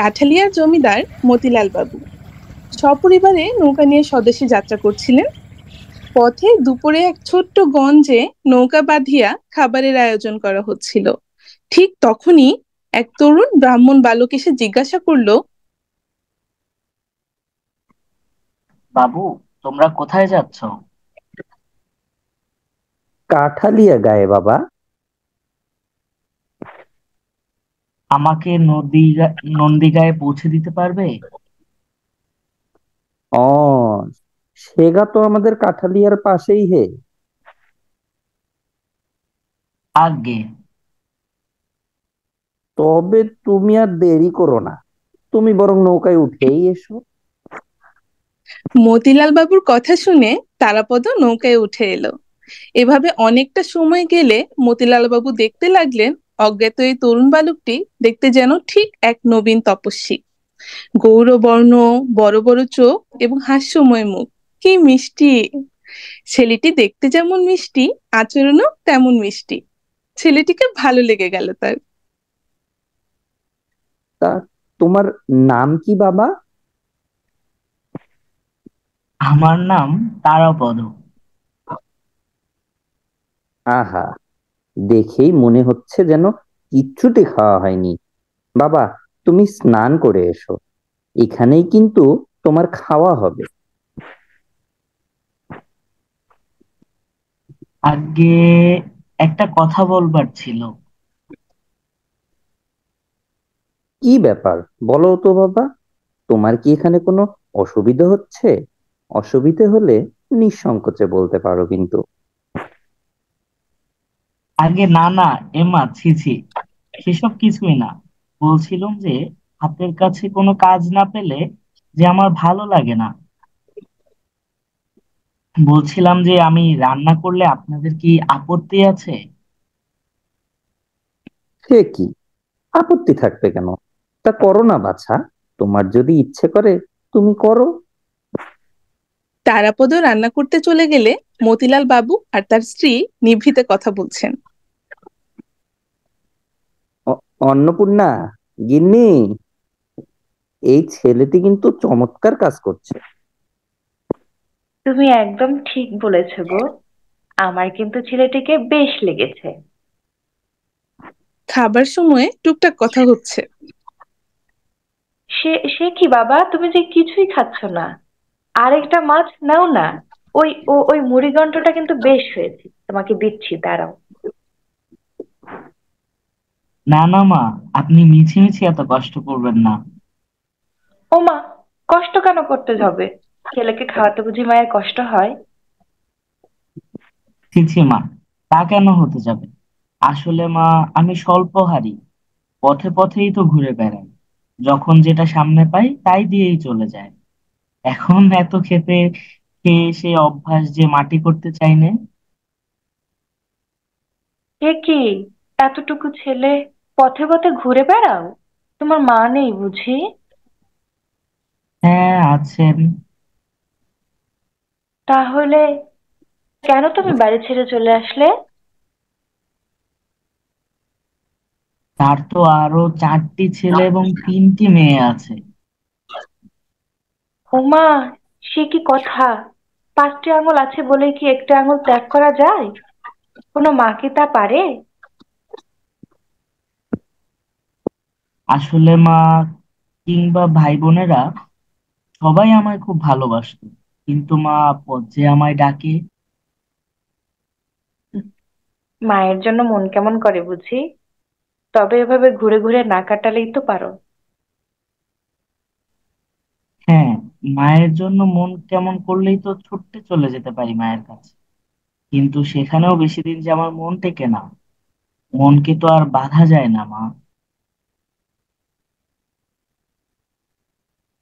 কাঠালিয়ার জমিদার মতিলাল বাবু সপরিবারে নৌকা নিয়ে স্বদেশে যাত্রা করছিলেন। পথে দুপুরে এক ছোট্ট গঞ্জে নৌকা বাঁধিয়া খাবারের আয়োজন করা হচ্ছিল। ঠিক তখনই এক তরুণ ব্রাহ্মণ বালক এসে জিজ্ঞাসা করলো, বাবু, তোমরা কোথায় যাচ্ছ? কাঠালিয়া গায়ে বাবা। আমাকে নন্দীগায়ে পৌঁছে দিতে পারবে? ও, সেগা তো আমাদের কাঠালিয়ার পাশেই হে। আজ্ঞে। তবে তুমি আর দেরি করো না, তুমি বরং নৌকায় উঠেই এসো। মতিলাল বাবুর কথা শুনে তারাপদ নৌকায় উঠে এলো। এভাবে অনেকটা সময় গেলে মতিলাল বাবু দেখতে লাগলেন অজ্ঞাত এই তরুণ বালকটি দেখতে যেন ঠিক এক নবীন তপস্বী। গৌরবর্ণ, বড় বড় চোখ এবং হাস্যময় মুখ, কি মিষ্টি! ছেলেটি দেখতে যেমন মিষ্টি, আচরণও তেমন মিষ্টি। ছেলেটিকে ভালো লেগে গেল তার। তা তোমার নাম কি বাবা? আমার নাম তারাপদ। আহা, দেখেই মনে হচ্ছে যেন কিচ্ছুটি খাওয়া হয়নি। বাবা, তুমি স্নান করে এসো, এখানেই কিন্তু তোমার খাওয়া হবে। আজ্ঞে, একটা কথা বলবার ছিল। কি ব্যাপার, বলো তো বাবা। তোমার কি এখানে কোনো অসুবিধা হচ্ছে? অসুবিধে হলে নিঃসংকোচে বলতে পারো কিন্তু। আগে না না, এমা ছি ছি, সেসব কিছুই না। বলছিলাম যে হাতের কাছে কোনো কাজ না পেলে যে আমার ভালো লাগে না। বলছিলাম যে আমি রান্না করলে আপনাদের কি আপত্তি আছে? সে কি, আপত্তি থাকবে কেন? তা করো না বাছা, তোমার যদি ইচ্ছে করে তুমি করো। তারাপদ রান্না করতে চলে গেলে মতিলাল বাবু আর তার স্ত্রী নিভৃতে কথা বলছেন। অন্নপূর্ণা, গিন্নি, এই ছেলেটি কিন্তু চমৎকার কাজ করছে। তুমি একদম ঠিক বলেছো গো। আমার কিন্তু ছেলেটিকে বেশ লেগেছে। খাবার সময় টুকটাক কথা হচ্ছে। সে সে কি বাবা, তুমি যে কিছুই খাচ্ছ না? আরেকটা মাছ নাও না। ওই মুড়িঘন্টটা কিন্তু বেশ হয়েছে, তোমাকে দিচ্ছি, দাঁড়াও। না না মা, আপনি মিছিমিছি এত কষ্ট করবেন না। ও মা, কষ্ট কেন করতে হবে? ছেলেকে খাওয়াতে বুঝি মায়ের কষ্ট হয়? ছি ছি মা, তা কেন হতে যাবে? আসলে মা, আমি স্বল্পহারী, পথে পথেই তো ঘুরে বেড়াই। যখন যেটা সামনে পাই তাই দিয়েই চলে যায়। এখন এত খেতে খেয়ে সে অভ্যাস যে মাটি করতে চাই না। এ কি, এতটুকু ছেলে পথে পথে ঘুরে বেড়াও? তোমার মা নেই বুঝি? হ্যাঁ, আছেন। তাহলে কেন তুমি বাড়ি ছেড়ে চলে আসলে? তার তো আরো 4টি ছেলে এবং 3টি মেয়ে আছে। ওমা, সে কি কথা! 5টি আঙুল আছে বলে কি একটা আঙুল ত্যাগ করা যায়? কোনো মা কি তা পারে? আসলে মা, কিংবা ভাই বোনেরা সবাই আমায় খুব ভালোবাসতো, কিন্তু মা যে আমায় ডাকে। মায়ের জন্য মন কেমন করে বুঝি? তবে এভাবে ঘুরে ঘুরে না কাটালেই তো পারো। হ্যাঁ, মায়ের জন্য মন কেমন করলেই তো ছুটতে চলে যেতে পারি মায়ের কাছে। কিন্তু সেখানেও বেশি দিন যে আমার মন টেকে না। মনকে তো আর বাঁধা যায় না মা।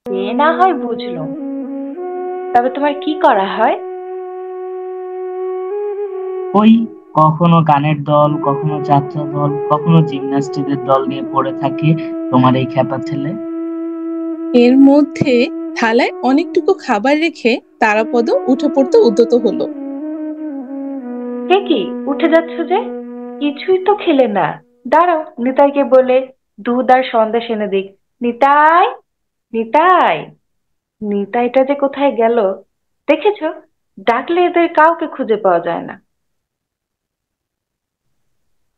এ না হয় বুঝলো, তবে তোমার কি করা হয়? ওই, কখনো গানের দল, কখনো যাত্রা দল, কখনো জিমন্যাস্টিকের দল নিয়ে পড়ে থাকে তোমার এই খ্যাপা ছেলে। এর মধ্যে থালায় অনেকটুকু খাবার রেখে তারাপদ উঠে পড়তে উদ্যত হলো। কে কি, উঠে যাচ্ছ যে? কিছুই তো খেলে না। দাঁড়াও, নিতাইকে বলে দুধ আর সন্দেশ এনে দিক। নিতাই, নিতাই, নিতাইটা যে কোথায় গেল দেখেছো? ডাকলে এদের কাউকে খুঁজে পাওয়া যায় না।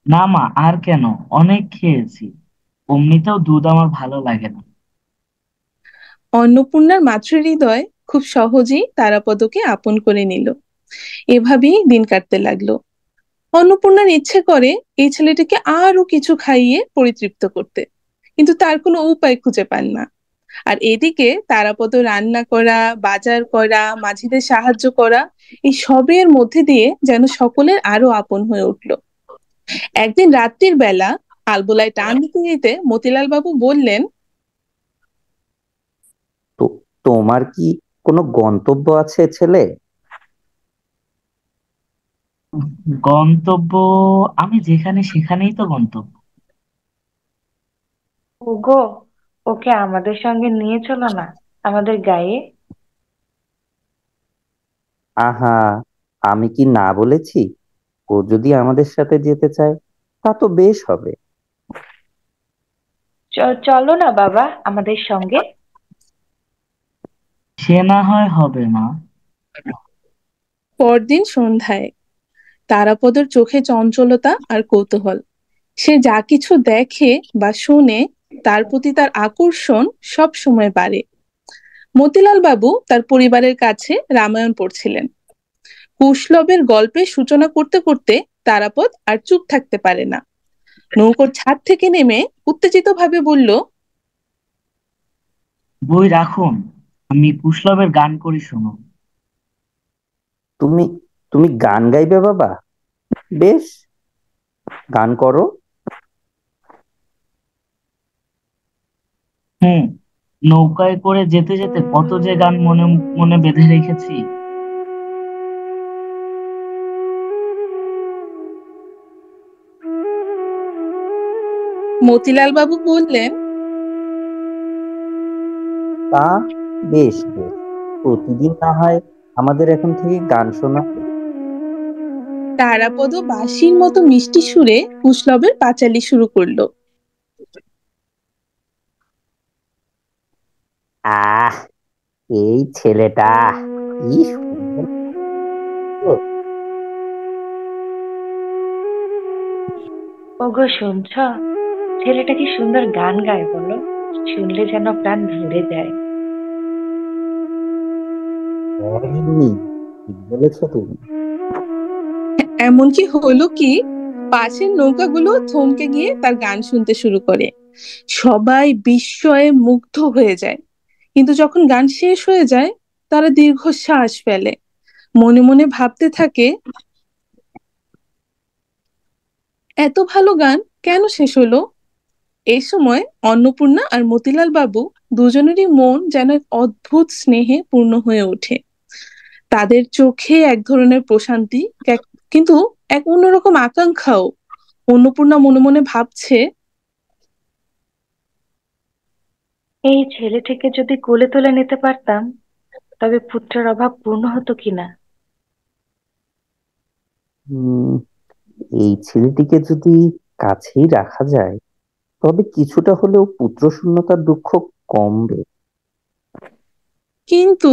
না মা, আর কেন, অনেক খেয়েছি। অমনিতেও দুধ আমার ভালো লাগে না। অন্নপূর্ণার মাতৃহৃদয় খুব সহজেই তারাপদকে আপন করে নিল। এভাবেই দিন কাটতে লাগলো। অন্নপূর্ণার ইচ্ছে করে এই ছেলেটিকে আরো কিছু খাইয়ে পরিতৃপ্ত করতে, কিন্তু তার কোনো উপায় খুঁজে পান না। আর এদিকে তারাপদ রান্না করা, বাজার করা, মাঝিদের সাহায্য করা, এই সবের মধ্যে দিয়ে যেন সকলের আরো আপন হয়ে উঠলো। একদিন রাত্রির বেলা আলবোলায় টান দিতে দিতে মতিলাল বাবু বললেন, তো তোমার কি কোনো গন্তব্য আছে ছেলে? গন্তব্য? আমি যেখানে সেখানেই তো গন্তব্য। ওগো, ওকে আমাদের সঙ্গে নিয়ে চলো না, আমাদের গায়ে। আহা, আমি কি না বলেছি? ও যদি আমাদের সাথে যেতে চায় তা তো বেশ হবে। চলো না বাবা আমাদের সঙ্গে। সে না হয় হবে মা। পরদিন সন্ধ্যায় তারাপদর চোখে চঞ্চলতা আর কৌতূহল। সে যা কিছু দেখে বা শুনে তার প্রতি তার আকর্ষণ সব সময় বাড়ে। মতিলাল বাবু তার পরিবারের কাছে রামায়ণ পড়ছিলেন। কুশলবের গল্পের সূচনা করতে করতে তারাপদ আর চুপ থাকতে পারে না। নৌকোর ছাদ থেকে নেমে উত্তেজিত ভাবে বলল, বই রাখুন, আমি কুশলবের গান করি, শুনো। তুমি তুমি গান গাইবে বাবা? বেশ, গান করো। হুম, নৌকায় করে যেতে যেতে কত যে গান মনে মনে বেঁধে রেখেছি। মতিলাল বাবু বললেন, তা বেশ বেশ, প্রতিদিন না হয় আমাদের এখন থেকে গান শোনা। তারাপদ বাঁশির মতো মিষ্টি সুরে কুশলবের পাঁচালি শুরু করলো। আহ, এই ছেলেটা কি সুন্দর তো। ওগো শুনছ, ছেলেটা কি সুন্দর গান গায় বলো, শুনলে যেন প্রাণ ভরে যায়। হয়নি, ঠিক বলেছো তুমি। এমনকি হলো কি, পাশের নৌকাগুলো থমকে গিয়ে তার গান শুনতে শুরু করে। সবাই বিস্ময়ে মুগ্ধ হয়ে যায়। কিন্তু যখন গান শেষ হয়ে যায়, তারা দীর্ঘশ্বাস ফেলে, মনে মনে ভাবতে থাকে, এত ভালো গান কেন শেষ হলো? এই সময় অন্নপূর্ণা আর মতিলাল বাবু দুজনেরই মন যেন এক অদ্ভুত স্নেহে পূর্ণ হয়ে ওঠে। তাদের চোখে এক ধরনের প্রশান্তি, কিন্তু এক অন্যরকম আকাঙ্ক্ষাও। অন্নপূর্ণা মনে মনে ভাবছে, এই ছেলেটিকে যদি কোলে তুলে নিতে পারতাম, তবে পুত্রের অভাব পূর্ণ হতো কিনা। উম এই ছেলেটিকে যদি কাছেই রাখা যায় তবে কিছুটা হলেও পুত্র শূন্যতার দুঃখ কমবে। কিন্তু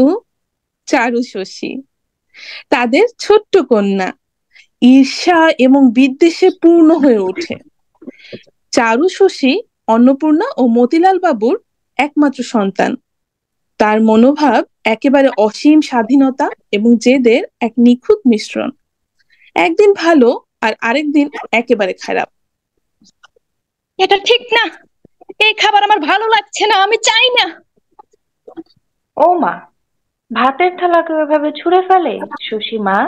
চারু শশী, তাদের ছোট্ট কন্যা, ঈর্ষা এবং বিদ্বেষে পূর্ণ হয়ে ওঠে। চারু শশী অন্নপূর্ণা ও মতিলাল বাবুর একমাত্র সন্তান। তার মনোভাব একেবারে অসীম স্বাধীনতা এবং জেদের এক নিখুঁত মিশ্রণ। একদিন ভালো আর আরেকদিন একেবারে খারাপ। এটা ঠিক না, এই খাবার আমার ভালো লাগছে না, আমি চাই না। ও মা, ভাতের থালাকে ওইভাবে ছুঁড়ে ফেলে শশী মা?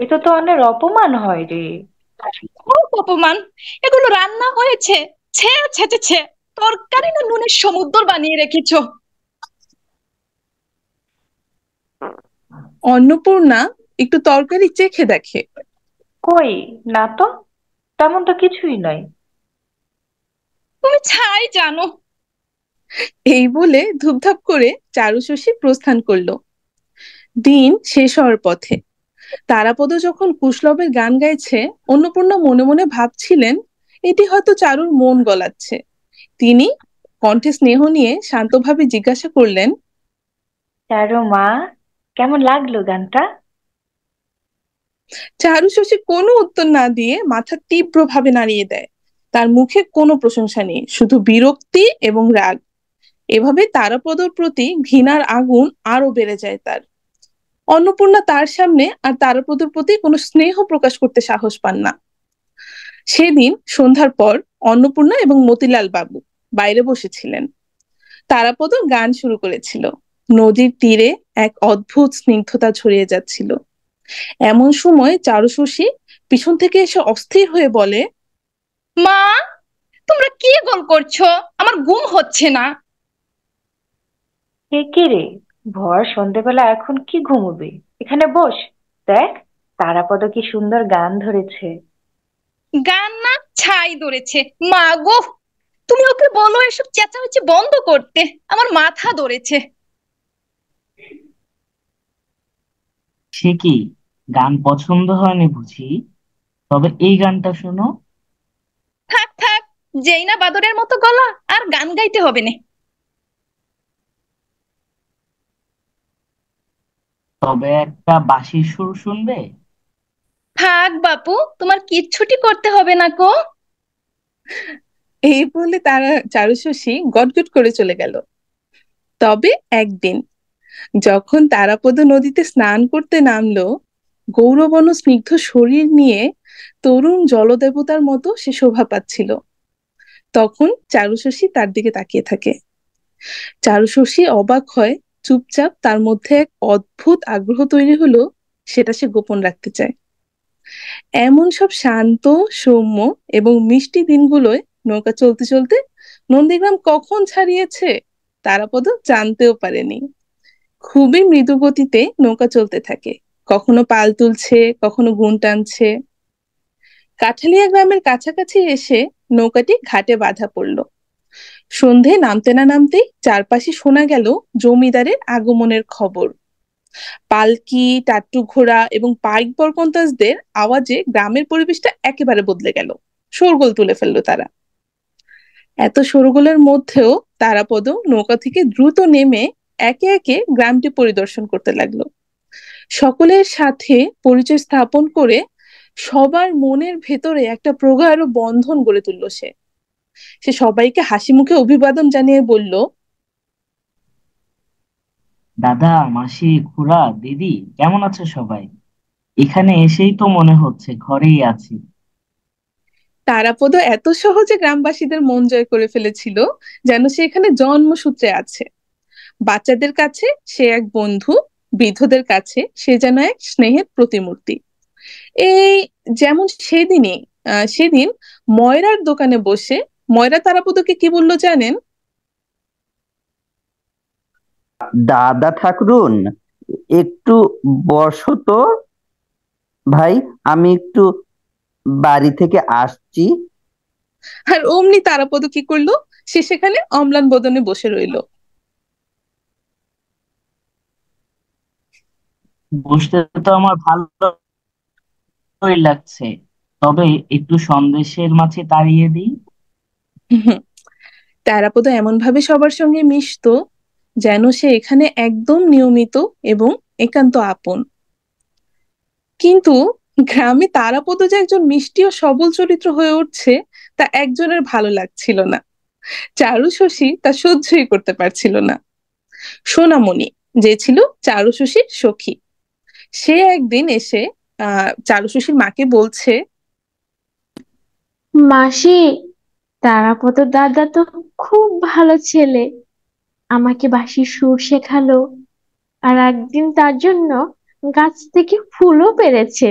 এটা তো অনেক অপমান হয় রে। খুব অপমান, এগুলো রান্না হয়েছে, ছে ছে ছে ছে, তরকারি না নুনের সমুদ্র বানিয়ে রেখেছো। অন্নপূর্ণা একটু তরকারি চেখে দেখে। কই, না তো, তেমন তো কিছুই নয়। তুমি ছাই জানো। এই বলে ধুপধাপ করে চারু শশী প্রস্থান করলো। দিন শেষ হওয়ার পথে তারাপদ যখন কুশলবের গান গাইছে, অন্নপূর্ণা মনে মনে ভাবছিলেন, এটি হয়তো চারুর মন গলাচ্ছে। তিনি কণ্ঠে স্নেহ নিয়ে শান্তভাবে জিজ্ঞাসা করলেন, চারু মা, কেমন লাগলো গানটা? চারু শশী কোনো উত্তর না দিয়ে মাথা তীব্রভাবে নাড়িয়ে দেয়। তার মুখে কোনো প্রশংসা নেই, শুধু বিরক্তি এবং রাগ। এভাবে তারাপদর প্রতি ঘৃণার আগুন আরো বেড়ে যায় তার। অন্নপূর্ণা তার সামনে আর তারাপদর প্রতি কোনো স্নেহ প্রকাশ করতে সাহস পান না। সেদিন সন্ধ্যার পর অন্নপূর্ণা এবং মতিলাল বাবু বাইরে বসেছিলেন। তারাপদ গান শুরু করেছিল। নদীর তীরে এক অদ্ভুত স্নিগ্ধতা ছড়িয়ে যাচ্ছিল। এমন সময় চারুশশী পিছন থেকে এসে অস্থির হয়ে বলে, মা, তোমরা কি গোল করছো? আমার ঘুম হচ্ছে না। কে কে রে? ভর সন্ধেবেলা এখন কি ঘুমোবে? এখানে বস, দেখ তারাপদ কি সুন্দর গান ধরেছে। গান না, ছাই ধরেছে। মা গো, তুমি ওকে বলো এসব চেঁচামেচি বন্ধ করতে, আমার মাথা ধরেছে। সে কি, গান পছন্দ হয়নি বুঝি? তবে এই গানটা শোনো। থাক থাক, যেই না বাদরের মতো গলা, আর গান গাইতে হবে না। তবে একটা বাঁশির সুর শুনবে? থাক বাপু, তোমার কিচ্ছুটি করতে হবে না কো। এই বলে তারা চারুশশী গটগট করে চলে গেল। তবে একদিন যখন তারাপদ নদীতে স্নান করতে নামলো, গৌরবর্ণ স্নিগ্ধ শরীর নিয়ে তরুণ জলদেবতার মতো সে শোভা পাচ্ছিল। তখন চারুশশী তার দিকে তাকিয়ে থাকে। চারুশশী অবাক হয়, চুপচাপ তার মধ্যে এক অদ্ভুত আগ্রহ তৈরি হলো, সেটা সে গোপন রাখতে চায়। এমন সব শান্ত, সৌম্য এবং মিষ্টি দিনগুলোয় নৌকা চলতে চলতে নন্দীগ্রাম কখন ছাড়িয়েছে তারাপদ জানতেও পারেনি। খুবই মৃদু গতিতে নৌকা চলতে থাকে, কখনো পাল তুলছে, কখনো গুণ টানছে। কাঠালিয়া গ্রামের কাছাকাছি এসে নৌকাটি ঘাটে বাঁধা পড়ল। সন্ধে নামতে না নামতেই চারপাশে শোনা গেল জমিদারের আগমনের খবর। পালকি, টাট্টু ঘোড়া এবং পাইক বরকন্দাজদের আওয়াজে গ্রামের পরিবেশটা একেবারে বদলে গেল। শোরগোল তুলে ফেললো তারা। এত শোরগোলের মধ্যেও তারাপদ নৌকা থেকে দ্রুত নেমে একে একে গ্রামটি পরিদর্শন করতে লাগলো। সকলের সাথে পরিচয় স্থাপন করে সবার মনের ভেতরে একটা প্রগাঢ় বন্ধন গড়ে তুললো সে। সে সবাইকে হাসি মুখে অভিবাদন জানিয়ে বলল, দাদা, মাসি, খুড়া, দিদি, কেমন আছো সবাই? এখানে এসেই তো মনে হচ্ছে ঘরেই আছি। তারাপদ এত সহজে গ্রামবাসীদের মন জয় করে ফেলেছিল, যেন সে এখানে জন্মসূত্রে আছে। বাচ্চাদের কাছে সে এক বন্ধু, বৃদ্ধদের কাছে সে যেন এক স্নেহের প্রতিমূর্তি। এই যেমন সেদিন ময়রার দোকানে বসে ময়রা তারাপদকে কি বললো জানেন? দাদা ঠাকরুন, একটু বসো তো ভাই, আমি একটু বাড়ি থেকে আসছি। আর অমনি তারাপদ কি করলো, সে সেখানে অম্লান বদনে বসে রইলো। বসতে তো আমার ভালোই লাগছে, তবে একটু সন্দেশের মাঝে তাড়িয়ে দিই। তারাপদ এমন ভাবে সবার সঙ্গে মিশতো, যেন সে এখানে একদম নিয়মিত এবং একান্ত আপন। কিন্তু গ্রামে তারাপদ যে একজন মিষ্টি ও সবল চরিত্র হয়ে উঠছে, তা একজনের ভালো লাগছিল না। চারুশশী তা সহ্যই করতে পারছিল না। সোনামণি, যে ছিল চারুশশীর সখী, সে একদিন এসে চারুশশীর মাকে বলছে, মাসি, তারাপদ দাদা তো খুব ভালো ছেলে, আমাকে বাঁশির সুর শেখালো, আর একদিন তার জন্য গাছ থেকে ফুলও পেড়েছে।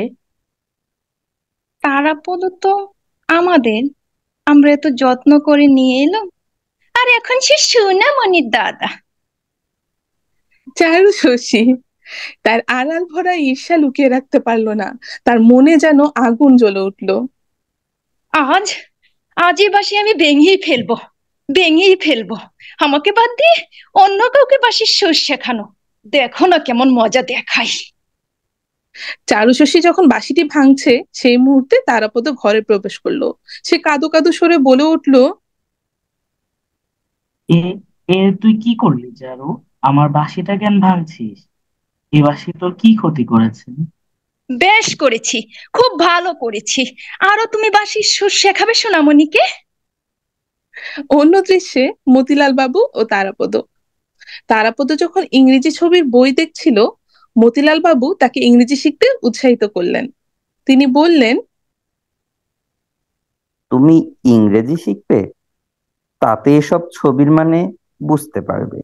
তারাপদ তো আমাদের, আমরা এত যত্ন করে নিয়ে এলাম, আর এখন সে সোনামণির দাদা। চারুশশী তার আড়াল ভরা ঈর্ষা লুকিয়ে রাখতে পারলো না। তার মনে যেন আগুন জ্বলে উঠলো। আজ আজই বাসি আমি ভেঙেই ফেলবো, ভেঙেই ফেলবো। আমাকে বাদ দিয়ে অন্য কাউকে বাসির সুর শেখানো, দেখো না কেমন মজা দেখাই। চারুশশী যখন বাঁশিটি ভাঙছে, সেই মুহূর্তে তারাপদ ঘরে প্রবেশ করলো। সে কাঁদো কাঁদো সরে বলে উঠলো, এ এ তুই কি করলি চারু? আমার বাঁশিটা কেন ভাঙছিস? এ বাঁশি তোর কি ক্ষতি করেছে? বেশ করেছি, খুব ভালো করেছি। আরো তুমি বাঁশির সুর শেখাবে সোনামণিকে। অন্য দৃশ্যে মতিলাল বাবু ও তারাপদ। তারাপদ যখন ইংরেজি ছবির বই দেখছিল, মতিলাল বাবু তাকে ইংরেজি শিখতে উৎসাহিত করলেন। তিনি বললেন, তুমি ইংরেজি শিখবে, তাতে এসব ছবির মানে বুঝতে পারবে।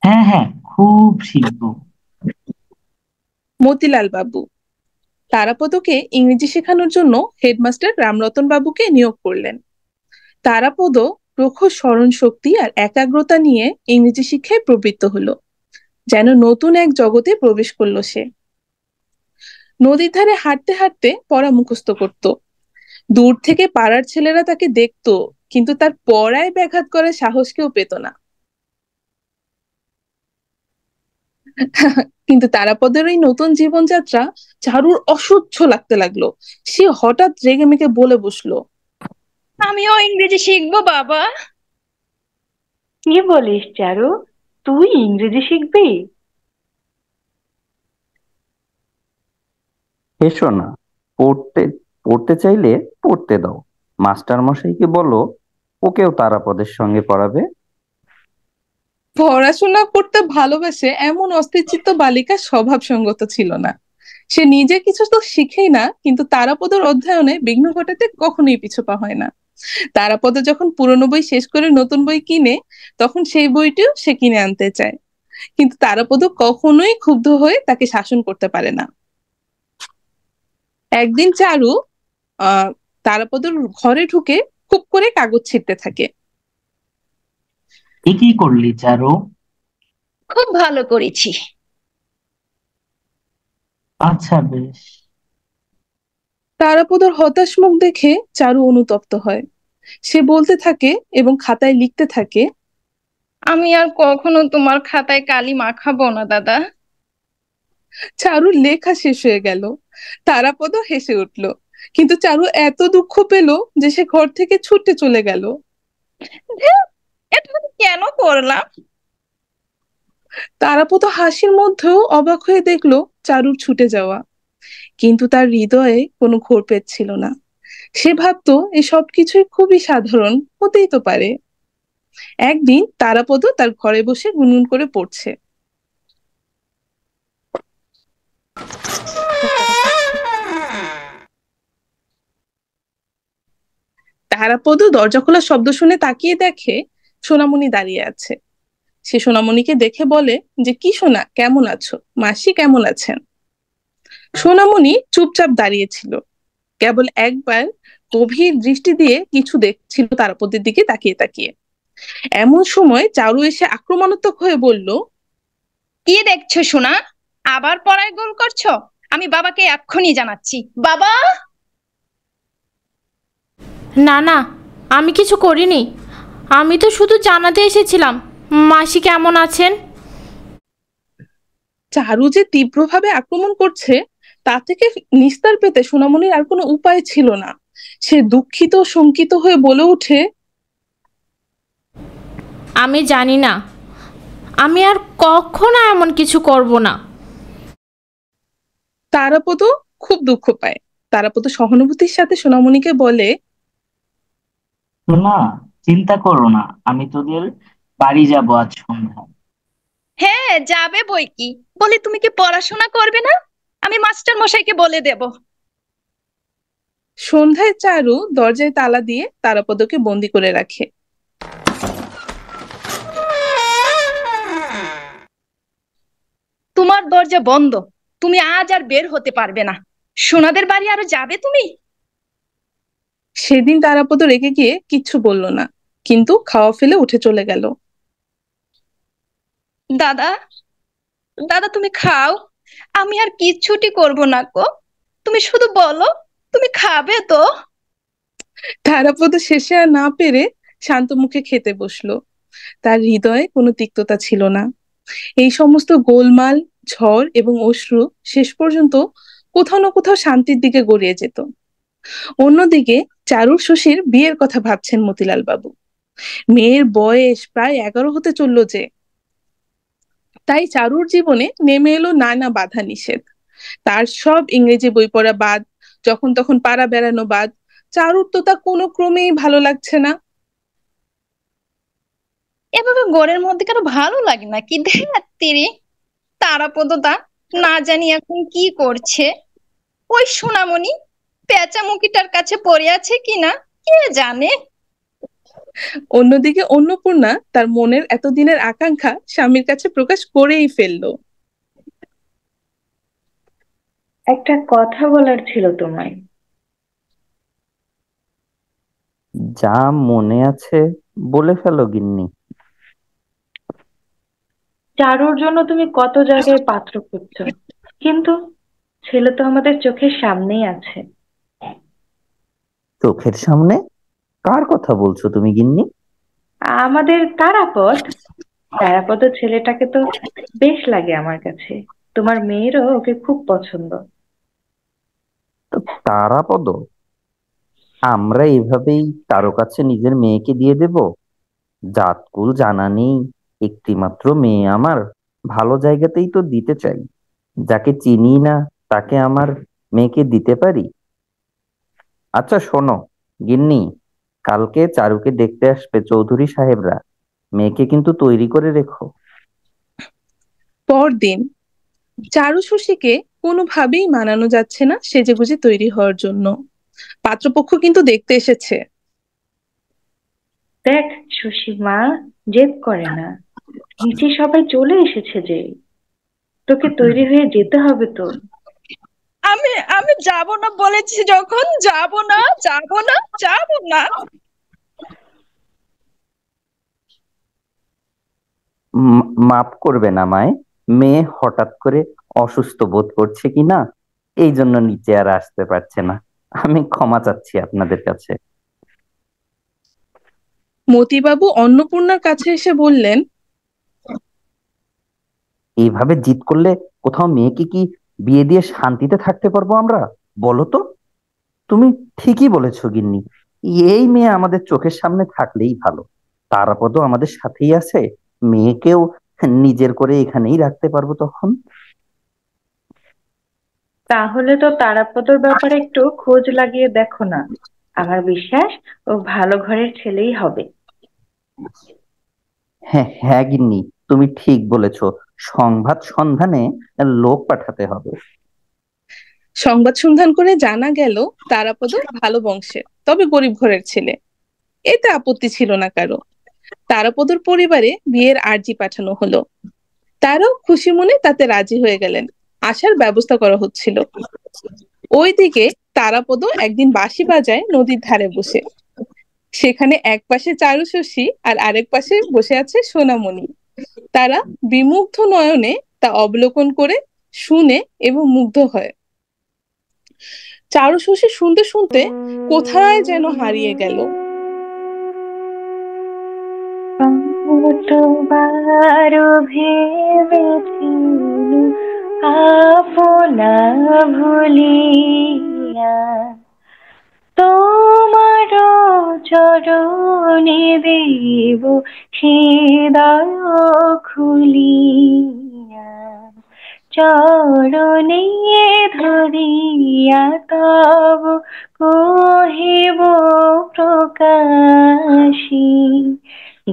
হ্যাঁ হ্যাঁ, খুব শিখবো। মতিলাল বাবু তারাপদকে ইংরেজি শেখানোর জন্য হেডমাস্টার রামরতন বাবুকে নিয়োগ করলেন। তারাপদ প্রখর স্মরণ শক্তি আর একাগ্রতা নিয়ে ইংরেজি শিক্ষায় প্রবৃত্ত হলো, যেন নতুন এক জগতে প্রবেশ করলো সে। নদীর ধারে হাঁটতে হাঁটতে পড়া মুখস্থ করত। দূর থেকে পাড়ার ছেলেরা তাকে দেখতো, কিন্তু তার পড়ায় ব্যাঘাত করার সাহস কেউ পেত না। কিন্তু তারাপদের ওই নতুন জীবনযাত্রা চারুর অসহ্য লাগতে লাগলো। সে হঠাৎ রেগে মেগে বলে বসলো, আমিও ইংরেজি শিখবো বাবা। কি বলিস চারু, তুই ইংরেজি শিখবি? এসো না, পড়তে পড়তে চাইলে পড়তে দাও। মাস্টার মশাইকে বলো, ওকেও তারাপদের সঙ্গে পড়াবে। পড়াশোনা করতে ভালোবাসে এমন অস্থিরচিত্ত বালিকা স্বভাব সঙ্গত ছিল না। সে নিজে কিছু তো শিখেই না, কিন্তু তারাপদর অধ্যয়নে বিঘ্ন ঘটাতে কখনোই পিছু পা হয় না। তারাপদ যখন পুরনো বই শেষ করে নতুন বই কিনে, তখন সেই বইটিও সে কিনে আনতে চায়। কিন্তু তারাপদ কখনোই ক্ষুব্ধ হয়ে তাকে শাসন করতে পারে না। একদিন চারু আহ তারাপদর ঘরে ঢুকে খুব করে কাগজ ছিঁড়তে থাকে। এ কি করলি চারু? খুব ভালো করেছি। আচ্ছা বেশ। তারাপদর হতাশ মুখ দেখে চারু অনুতপ্ত হয়। সে বলতে থাকে এবং খাতায় লিখতে থাকে, আমি আর কখনো তোমার খাতায় কালি মাখাবো না দাদা। চারুর লেখা শেষ হয়ে গেল। তারাপদ হেসে উঠল, কিন্তু চারু এত দুঃখ পেল যে সে ঘর থেকে ছুটে চলে গেল। ধ্যাৎ, এটা আমি কেন করলাম? তারাপদ হাসির মধ্যেও অবাক হয়ে দেখলো চারুর ছুটে যাওয়া, কিন্তু তার হৃদয়ে কোনো ঘোরপেট ছিল না। সে ভাবতো এসব কিছুই খুবই সাধারণ, হতেই তো পারে। একদিন তারাপদ তার ঘরে বসে গুনগুন করে পড়ছে। তারাপদ দরজা খোলার শব্দ শুনে তাকিয়ে দেখে সোনামণি দাঁড়িয়ে আছে। সে সোনামণিকে দেখে বলে যে, কি সোনা, কেমন আছো? মাসি কেমন আছেন? সোনামণি চুপচাপ দাঁড়িয়েছিল, কেবল একবার গভীর দৃষ্টি দিয়ে কিছু দেখছিল তারাপদের দিকে তাকিয়ে তাকিয়ে। এমন সময় চারু এসে আক্রমণাত্মক হয়ে বলল, কি দেখছো সোনা? আবার পড়ায় গোল করছো? আমি বাবাকে এক্ষুনি জানাচ্ছি। বাবা! না না, আমি কিছু করিনি। আমি তো শুধু জানাতে এসেছিলাম মাসি কেমন আছেন। চারু যে তীব্রভাবে আক্রমণ করছে, তা থেকে নিস্তার পেতে সোনামণির আর কোনো উপায় ছিল না। সে দুঃখিত শঙ্কিত হয়ে বলে ওঠে, আমি জানি না, আমি আর কখনো এমন কিছু করব না। তারাপদ খুব দুঃখ পায়। তারাপদ সহানুভূতির সাথে সোনামণিকে বলে, না, চিন্তা করো না, আমি তোদের বাড়ি যাব আজ সন্ধ্যায়। হ্যাঁ যাবে বই কি, বলে তুমি কি পড়াশোনা করবে না? আমি মাস্টার মশাইকে বলে দেব। সন্ধ্যায় চারু দরজায় তালা দিয়ে তারাপদকে বন্দি করে রাখে। তোমার দরজা বন্ধ, তুমি আজ আর বের হতে পারবে না। সোনাদের বাড়ি আরো যাবে তুমি? সেদিন তারাপদ রেগে গিয়ে কিচ্ছু বলল না, কিন্তু খাওয়া ফেলে উঠে চলে গেল। দাদা, দাদা তুমি খাও, আমি আর কিচ্ছুটি করব না গো। তুমি শুধু বলো, তুমি খাবে তো? তারাপদ শেষে আর না পেরে শান্ত মুখে খেতে বসলো। তার হৃদয়ে কোনো তিক্ততা ছিল না। এই সমস্ত গোলমাল, ঝড় এবং অশ্রু শেষ পর্যন্ত কোথাও না কোথাও শান্তির দিকে গড়িয়ে যেত। অন্যদিকে চারুর শশীর বিয়ের কথা ভাবছেন মতিলাল বাবু। মেয়ের বয়স প্রায় 11 হতে চললো যে। তাই চারুর জীবনে নেমে এলো নানা বাধা নিষেধ। তার সব ইংরেজি বই পড়া বাদ, যখন তখন পাড়া বেড়ানো বাদ। চারুর তো তা কোনো ক্রমেই ভালো লাগছে না। এভাবে ঘরের মধ্যে কারো ভালো লাগে না কি ধ্যাত্তেরি। তারাপদটা না জানি এখন কি করছে। ওই সোনামণি পেঁচামুখিটার কাছে পড়ে আছে কিনা কে জানে। অন্যদিকে অন্নপূর্ণা তার মনের এতদিনের আকাঙ্ক্ষা স্বামীর কাছে প্রকাশ করেই ফেললো। একটা কথা বলার ছিল তোমায়। যা মনে আছে বলে ফেলো গিন্নি। চারুর জন্য তুমি কত জায়গায় পাত্র খুঁজছো, কিন্তু ছেলে তো আমাদের চোখের সামনেই আছে। চোখের সামনে? কার কথা বলছো তুমি গিন্নি? আমাদের তারাপদ। তারাপদ ছেলেটাকে তো বেশ লাগে আমার কাছে। তোমার মেয়েরও ওকে খুব পছন্দ। তারাপদ? আমরা এভাবেই কারো কাছে নিজের মেয়েকে দিয়ে দেব? জাতকুল জানা নেই, একটিমাত্র মেয়ে আমার, ভালো জায়গাতেই তো দিতে চাই। যাকে চিনি না তাকে আমার মেয়েকে দিতে পারি? আচ্ছা শোনো গিন্নি, কালকে চারুকে দেখতে আসবে চৌধুরী সাহেবরা, মেয়েকে কিন্তু তৈরি করে রেখো। পরদিন চারু শশীকে কোনোভাবেই মানানো যাচ্ছে না সেজেগুজে তৈরি হওয়ার জন্য। পাত্রপক্ষ কিন্তু দেখতে এসেছে। দেখ সুসীমা, জেদ করে না। নিচে সবাই চলে এসেছে যে, তোকে তৈরি হয়ে যেতে হবে তো। আমি আমি যাব না বলেছি, যখন যাব না যাব না যাব না। মাফ করবেন আমায়, মেয়ে হঠাৎ করে অসুস্থ বোধ করছে কিনা, এই জন্য নিচে আর আসতে পারছে না। আমি ক্ষমা চাচ্ছি আপনাদের কাছে। মতিবাবু অন্নপূর্ণার কাছে এসে বললেন, এইভাবে জিদ করলে কোথাও মেয়েকে কি বিয়ে দিয়ে শান্তিতে থাকতে পারবো আমরা? বলো তো। তুমি ঠিকই বলেছো গিন্নি, এই মেয়ে আমাদের চোখের সামনে থাকলেই ভালো। তারাপদও আমাদের সাথেই আছে, মেয়েকেও নিজের করে এখানেই রাখতে পারবো তখন। তাহলে তো তারাপদর ব্যাপারে একটু খোঁজ লাগিয়ে দেখো না। আমার বিশ্বাস ও ভালো ঘরের ছেলেই হবে। হ্যাঁ হ্যাঁ গিন্নি, তুমি ঠিক বলেছো, সংবাদ সন্ধানে লোক পাঠাতে হবে। সংবাদ সন্ধান করে জানা গেল তারাপদ ভালো বংশের, তবে গরিব ঘরের ছেলে। এতে আপত্তি ছিল না কারো। তারাপদর পরিবারে বিয়ের আর্জি পাঠানো হলো। তারাও খুশি মনে তাতে রাজি হয়ে গেলেন। আসার ব্যবস্থা করা হচ্ছিল। ওইদিকে তারাপদ একদিন বাঁশি বাজায় নদীর ধারে বসে। সেখানে এক পাশে চারু শশী আর আরেক পাশে বসে আছে সোনামণি। তারা বিমুগ্ধ নয়নে তা অবলোকন করে শুনে এবং মুগ্ধ হয়। চারু শশী শুনতে শুনতে কোথায় যেন হারিয়ে গেল। কতবার ভেবেছিলু আপনা ভুলিয়া, তোমার চরণে দেব হৃদয় খুলিয়া। চরণে ধরিয়া তব কহিব প্রকাশী,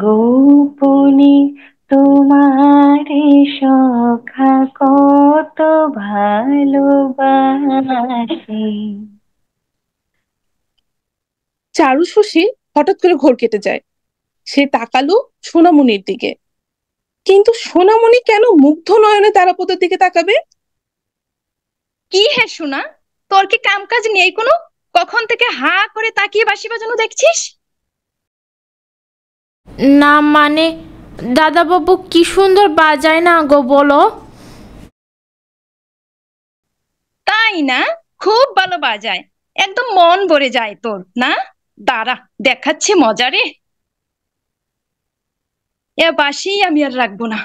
গোপনে তোমারে সখা কত ভালোবাসি। চারু শশী হঠাৎ করে ঘোর কেটে যায়। সে তাকালো সোনামণির দিকে, কিন্তু সোনামণি কেন মুগ্ধ নয়নে তারাপদের দিকে তাকাবে? কি হে সোনা, তোর কি কাম কাজ নেই কোনো? কখন থেকে হা করে তাকিয়ে বাঁশি বাজানো দেখছিস? না মানে দাদাবাবু কি সুন্দর বাজায় না গো, বলো। তাই না? খুব ভালো বাজায়, একদম মন ভরে যায় তোর না। দাঁড়া দেখাচ্ছি মজা রে। এ বাঁশি আমি আর রাখবো না।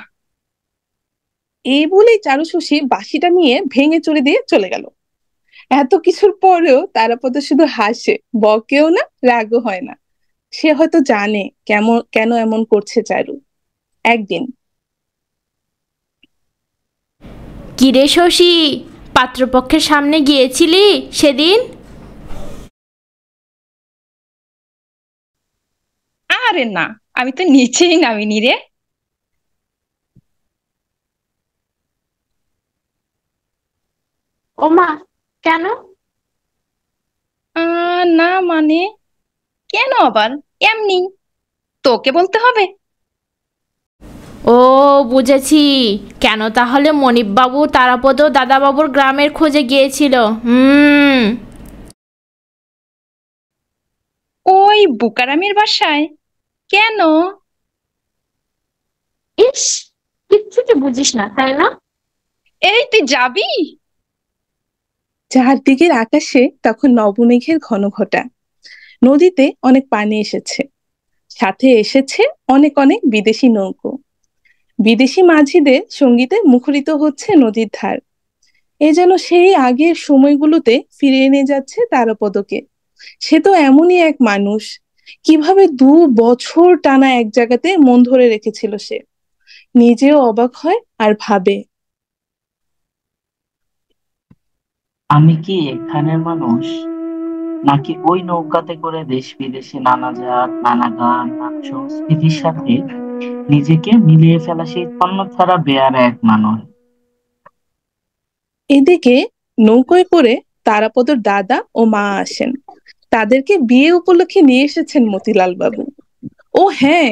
এই বলেই চারু শশী বাঁশিটা নিয়ে ভেঙে চুরে দিয়ে চলে গেল। এত কিছুর পরেও তারাপদ শুধু হাসে, বকেও না, রাগও হয় না। সে হয়তো জানে কেন এমন করছে চারু। একদিন কিরে শশী, পাত্রপক্ষের সামনে গিয়েছিলি সেদিন? আরে না, আমি তো নিচেই নামিনি রে। ওমা, কেন? না মানে, কেন আবার? এমনি, তোকে বলতে হবে? ও, বুঝেছি। কেন তাহলে মনিববাবু তারাপদ দাদাবাবুর গ্রামের খোঁজে গিয়েছিল। ওই বুকারামের বাসায়? কেন? ইস, কিচ্ছুটি বুঝিস না তাই না? এই তুই যাবি? চারদিকের আকাশে তখন নবমেঘের ঘন ঘটা। নদীতে অনেক পানি এসেছে, সাথে এসেছে অনেক অনেক বিদেশি নৌকো। বিদেশি মাঝিদের সঙ্গীতে মুখরিত হচ্ছে নদীর ধার। এ যেন সেই আগের সময়গুলোতে ফিরে এনে যাচ্ছে তারাপদকে। সে তো এমনই এক মানুষ, কিভাবে 2 বছর টানা এক জায়গাতে মন ধরে রেখেছিল সে। নিজেও অবাক হয় আর ভাবে, আমি কি এখানের মানুষ, নাকি ওই নৌকাতে করে দেশ বিদেশে নানা জাত, নানা গান, নানা সংস্কৃতির সাথে নিজেকে মিলিয়ে ফেলা সেই ছাড়া বেয়ারা এক মানুষ। এদিকে নৌকোয় করে তারাপদর দাদা ও মা আসেন। তাদেরকে বিয়ে উপলক্ষে নিয়ে এসেছেন মতিলাল বাবু। ও হ্যাঁ,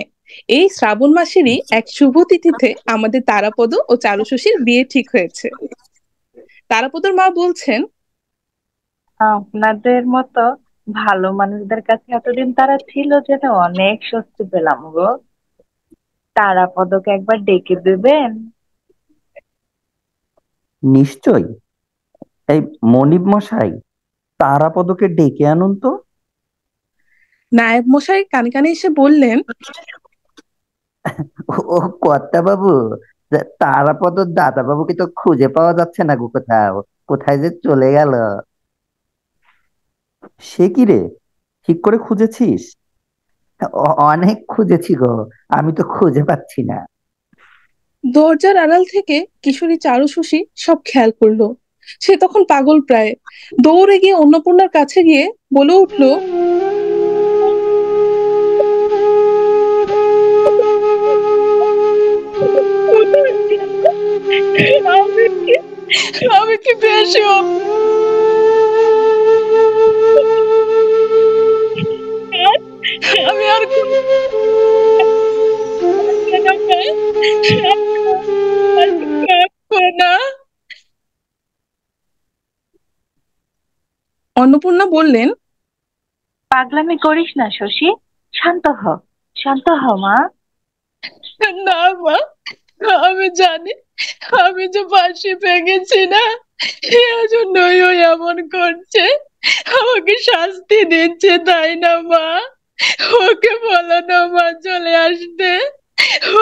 এই শ্রাবণ মাসেরই এক শুভ তিথিতে আমাদের তারাপদ ও চারুশশীর বিয়ে ঠিক হয়েছে। তারাপদর মা বলছেন, আপনাদের মতো ভালো মানুষদের কাছে এতদিন তারা ছিল জেনে অনেক স্বস্তি পেলাম গো। তারাপদকে একবার ডেকে দেবেন? নিশ্চয়। এই মনিব মশাই, তারাপদকে ডেকে আনুন তো। নায়েব মশাই কানে কানে এসে বললেন, ও কর্তা বাবু, তারাপদ দাদা বাবুকে তো খুঁজে পাওয়া যাচ্ছে না গো কোথাও। কোথায় যে চলে গেল। সে কি রে, ঠিক করে খুঁজেছিস? অনেক খুঁজেছি গো, আমি তো খুঁজে পাচ্ছি না। দরজার আড়াল থেকে কিশোরী চারুশশী সব খেয়াল করলো। সে তখন পাগল প্রায়। দৌড়ে গিয়ে অন্নপূর্ণার কাছে গিয়ে বলে উঠলো, আমি কি আমি কি বেশি আমি আর না। অন্নপূর্ণা বললেন, পাগলামি করিস না শশী, শান্ত হ, শান্ত হ মা। না মা, আমি জানি আমি যে ফাঁসি পেয়ে গেছি না, এজন্যই ও এমন করছে, আমাকে শাস্তি দিচ্ছে তাই না মা? ওকে বলো না মা চলে আসতে,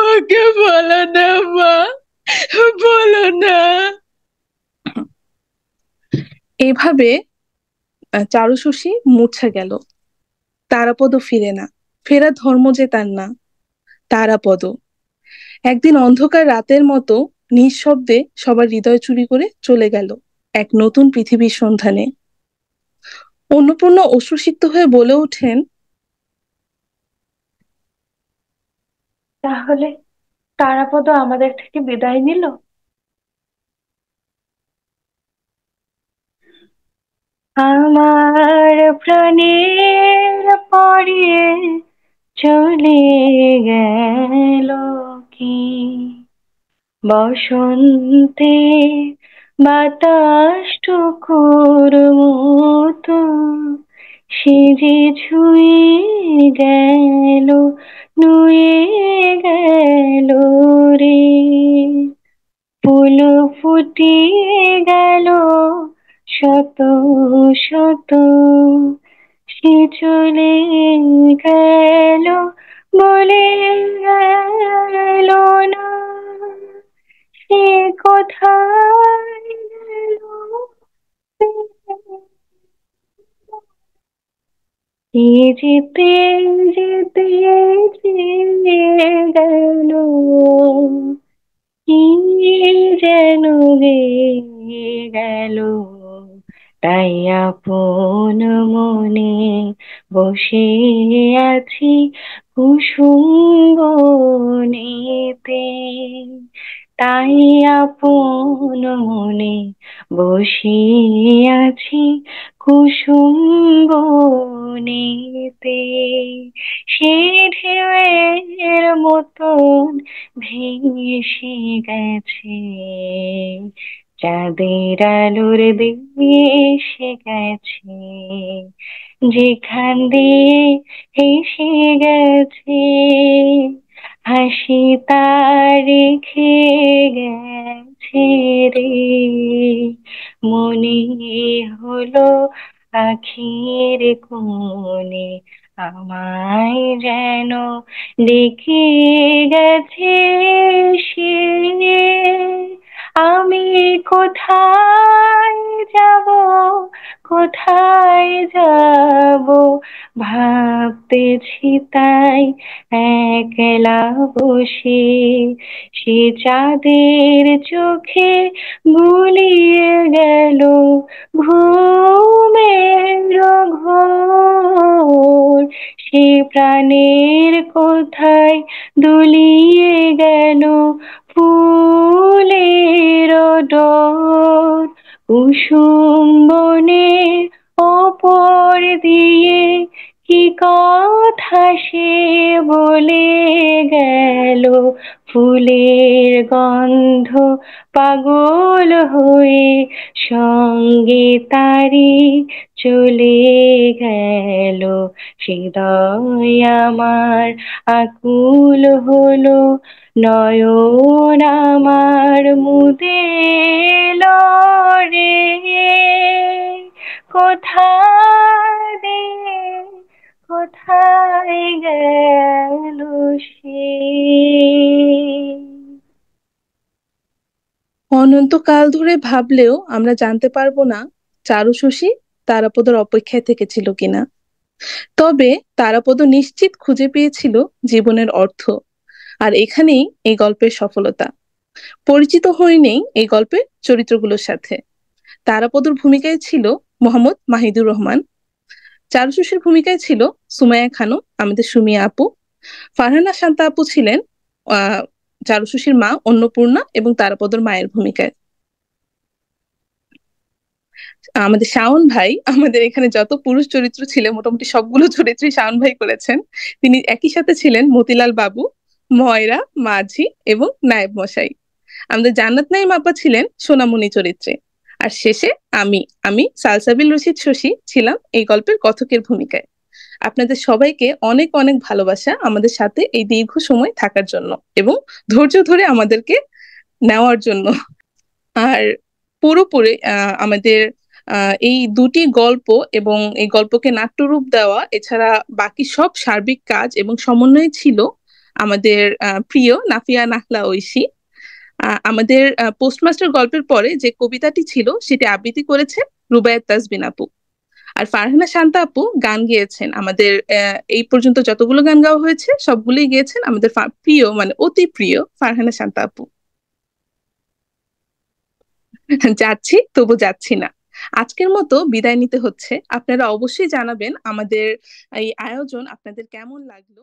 ওকে বলো না মা, বলো না। এইভাবে চারুশশী মূর্ছা গেল। তারাপদ ফিরে না, ফেরা ধর্ম যে তার না। তারাপদ একদিন অন্ধকার রাতের মতো নিঃশব্দে সবার হৃদয় চুরি করে চলে গেল এক নতুন পৃথিবীর সন্ধানে। অন্নপূর্ণা অশ্রুসিক্ত হয়ে বলে ওঠেন, তাহলে তারাপদ আমাদের থেকে বিদায় নিল? আমার প্রাণের পরে চলে গেল কি বসন্তে বাতাস টুকুর মতো, সে যে ছুঁয়ে গেল, নুয়ে গেল রে। ফুল ফুটিয়ে গেল শত শত, সে চলে গেল বলে গেল না, সে কোথায় গেল? কি যেতে যেতে চেয়ে গেল, কি যেন গেয়ে গেল, তাই আপন মনে বসে আছি কুসুম বনেতে, তাই আপন মনে বসে আছি কুসুম বনেতে। সে ঢেউয়ের মতন ভেসে গেছে, চাঁদের আলোর দেশে গেছে, যেখান দিয়ে হেসে গেছে, হাসি তার রেখে গেছে রে, মনে হলো আখির কোণে আমায় যেন ডেকে গেছে সে। আমি কোথায় যাব, কোথায় যাব, ভাবতেছি তাই একলা বসে, সে চাঁদের চোখে গুলিয়ে গেল ঘুমের ঘোর, সে প্রাণের কোথায় দুলিয়ে গেল ফুলের ডোর, কুসুম বনের ওপর দিয়ে কি কথা সে বলে গেল, ফুলের গন্ধ পাগল হয়ে সঙ্গে তারি চলে গেল, হৃদয় আমার আকুল হলো, নয়ন আমার মুদে এলো রে, কোথায় দিয়ে কোথায় গেল সে। অনন্তকাল ধরে ভাবলেও আমরা জানতে পারবো না চারুশশী তারাপদর অপেক্ষায় থেকেছিল কিনা। তবে তারাপদ নিশ্চিত খুঁজে পেয়েছিল জীবনের অর্থ। আর এখানেই এই গল্পের সফলতা। পরিচিত হয়ে নেই এই গল্পের চরিত্রগুলোর সাথে। তারাপদর ভূমিকায় ছিল মোহাম্মদ মাহিদুর রহমান, চারুশশীর ভূমিকায় ছিল সুমাইয়া খানম, আমাদের সুমিয়া আপু। ফারহানা শান্তা আপু ছিলেন চারুশশীর মা অন্নপূর্ণা এবং তারাপদর মায়ের ভূমিকায়। আমাদের শাওন ভাই, আমাদের এখানে যত পুরুষ চরিত্র ছিল মোটামুটি সবগুলো চরিত্রই শাওন ভাই করেছেন। তিনি একই সাথে ছিলেন মতিলাল বাবু, ময়রা, মাঝি এবং নায়েব মশাই। আমাদের জান্নাত নাইম আপা ছিলেন সোনামণি চরিত্রে। আর শেষে আমি আমি সালসাবিল রশিদ শশী ছিলাম এই গল্পের কথকের ভূমিকায়। আপনাদের সবাইকে অনেক অনেক ভালোবাসা আমাদের সাথে এই দীর্ঘ সময় থাকার জন্য এবং ধৈর্য ধরে আমাদেরকে নেওয়ার জন্য। আর পুরোপুরি আমাদের এই দুটি গল্প এবং এই গল্পকে নাট্যরূপ দেওয়া এছাড়া বাকি সব সার্বিক কাজ এবং সমন্বয় ছিল আমাদের প্রিয় নাফিয়া নাহলা ঐশী। আমাদের পোস্টমাস্টার গল্পের পরে যে কবিতাটি ছিল সেটি আবৃত্তি করেছে রুবায়াত তাজবিন আপু। আর ফারহানা শান্তা আপু গান গেয়েছেন। আমাদের এই পর্যন্ত যতগুলো গান গাওয়া হয়েছে সবগুলোই গেয়েছেন আমাদের প্রিয়, মানে অতি প্রিয় ফারহানা শান্তা আপু। যাচ্ছি তবু যাচ্ছি না, আজকের মতো বিদায় নিতে হচ্ছে। আপনারা অবশ্যই জানাবেন আমাদের এই আয়োজন আপনাদের কেমন লাগলো।